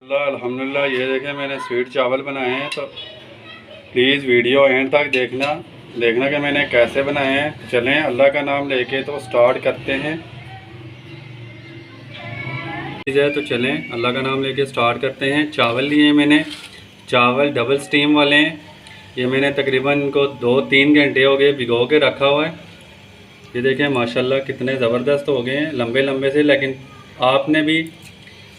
अल्हम्दुलिल्लाह ये देखें मैंने स्वीट चावल बनाए हैं। तो प्लीज़ वीडियो एंड तक देखना कि मैंने कैसे बनाए हैं। चलें अल्लाह का नाम लेके तो स्टार्ट करते हैं। है तो चलें अल्लाह का नाम लेके स्टार्ट करते हैं। चावल लिए मैंने, चावल डबल स्टीम वाले हैं। ये मैंने तकरीबन इनको 2-3 घंटे हो गए भिगो के रखा हुआ है। ये देखें माशाल्लाह कितने ज़बरदस्त हो गए हैं, लंबे लंबे से। लेकिन आपने भी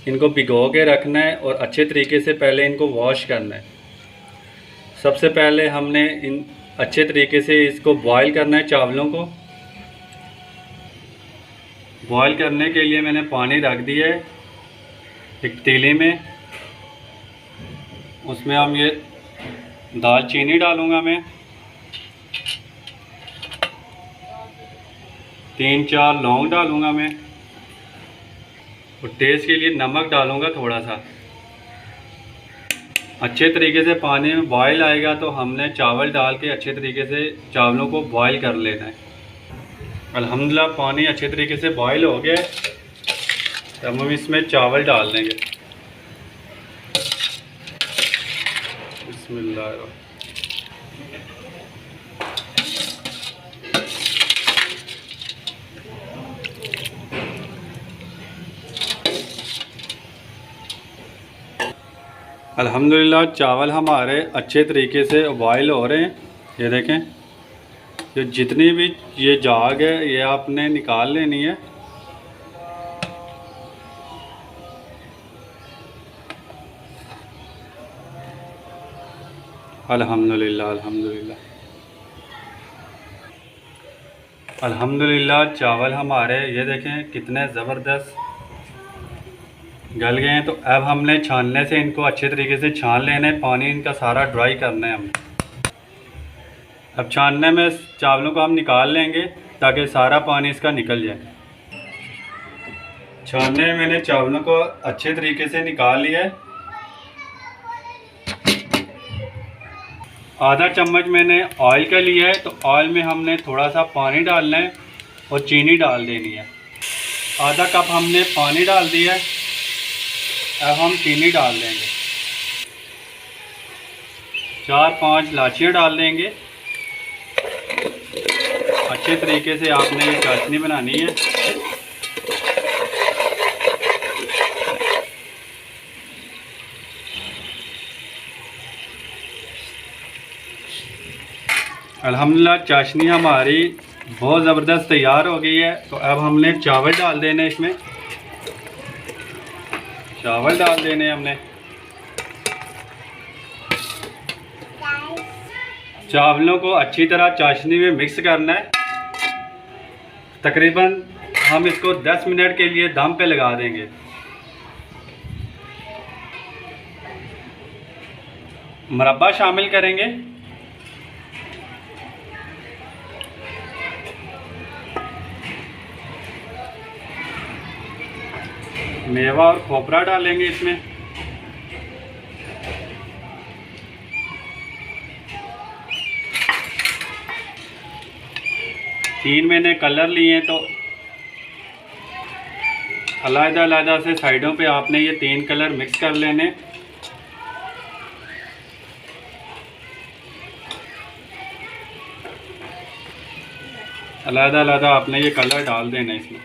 इनको भिगो के रखना है और अच्छे तरीके से पहले इनको वॉश करना है। सबसे पहले हमने इन अच्छे तरीके से इसको बॉईल करना है। चावलों को बॉईल करने के लिए मैंने पानी रख दिया है एक पतीले में। उसमें हम ये दालचीनी डालूँगा मैं, 3-4 लौंग डालूँगा मैं, और टेस्ट के लिए नमक डालूँगा थोड़ा सा। अच्छे तरीके से पानी में बॉईल आएगा तो हमने चावल डाल के अच्छे तरीके से चावलों को बॉईल कर लेना है। अल्हम्दुलिल्लाह पानी अच्छे तरीके से बॉईल हो गया है। तब हम इसमें चावल डाल देंगे। बिस्मिल्लाह। अल्हम्दुलिल्लाह चावल हमारे अच्छे तरीके से बॉईल हो रहे हैं। ये देखें, ये जितनी भी ये झाग है ये आपने निकाल लेनी है। अल्हम्दुलिल्लाह अल्हम्दुलिल्लाह चावल हमारे ये देखें कितने ज़बरदस्त गल गए हैं। तो अब हमने छानने से इनको अच्छे तरीके से छान लेना है। पानी इनका सारा ड्राई करना है हमें। अब छानने में चावलों को हम निकाल लेंगे ताकि सारा पानी इसका निकल जाए। छानने में मैंने चावलों को अच्छे तरीके से निकाल लिया है। आधा चम्मच मैंने ऑयल का लिया है। तो ऑयल में हमने थोड़ा सा पानी डालना है और चीनी डाल देनी है। आधा कप हमने पानी डाल दिया है। अब हम चीनी डाल देंगे, 4-5 इलायचियाँ डाल देंगे। अच्छे तरीके से आपने ये चाशनी बनानी है। अल्हम्दुलिल्लाह चाशनी हमारी बहुत ज़बरदस्त तैयार हो गई है। तो अब हमने चावल डाल देने, इसमें चावल डाल देने हमने। चावलों को अच्छी तरह चाशनी में मिक्स करना है। तकरीबन हम इसको 10 मिनट के लिए दम पे लगा देंगे। मुरब्बा शामिल करेंगे। मेवा और खोपरा डालेंगे इसमें। तीन मैंने कलर लिए हैं। तो अलग-अलग से साइडों पे आपने ये 3 कलर मिक्स कर लेने। अलग-अलग आपने ये कलर डाल देना इसमें।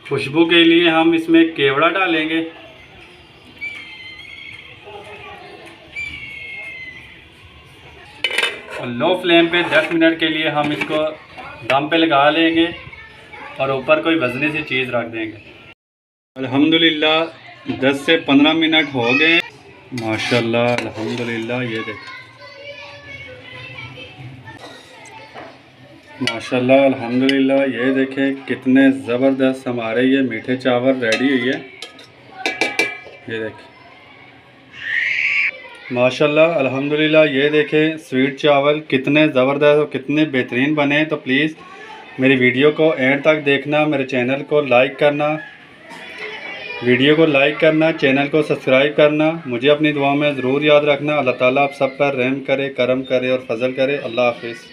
खुशबू के लिए हम इसमें केवड़ा डालेंगे। और लो फ्लेम पे 10 मिनट के लिए हम इसको दम पे लगा लेंगे और ऊपर कोई वजनी सी चीज़ रख देंगे। अल्हम्दुलिल्लाह 10 से 15 मिनट हो गए माशाल्लाह। अल्हम्दुलिल्लाह ये देखें माशाल्लाह अल्हम्दुलिल्लाह ये देखें कितने ज़बरदस्त हमारे ये मीठे चावल रेडी हुई है। ये देखें माशाल्लाह अल्हम्दुलिल्लाह। ये देखें स्वीट चावल कितने ज़बरदस्त और कितने बेहतरीन बने। तो प्लीज़ मेरी वीडियो को एंड तक देखना, मेरे चैनल को लाइक करना, वीडियो को लाइक करना, चैनल को सब्सक्राइब करना। मुझे अपनी दुआ में ज़रूर याद रखना। अल्लाह ताला आप सब पर रहम करे, करम करे और फजल करे। अल्लाह हाफिज़।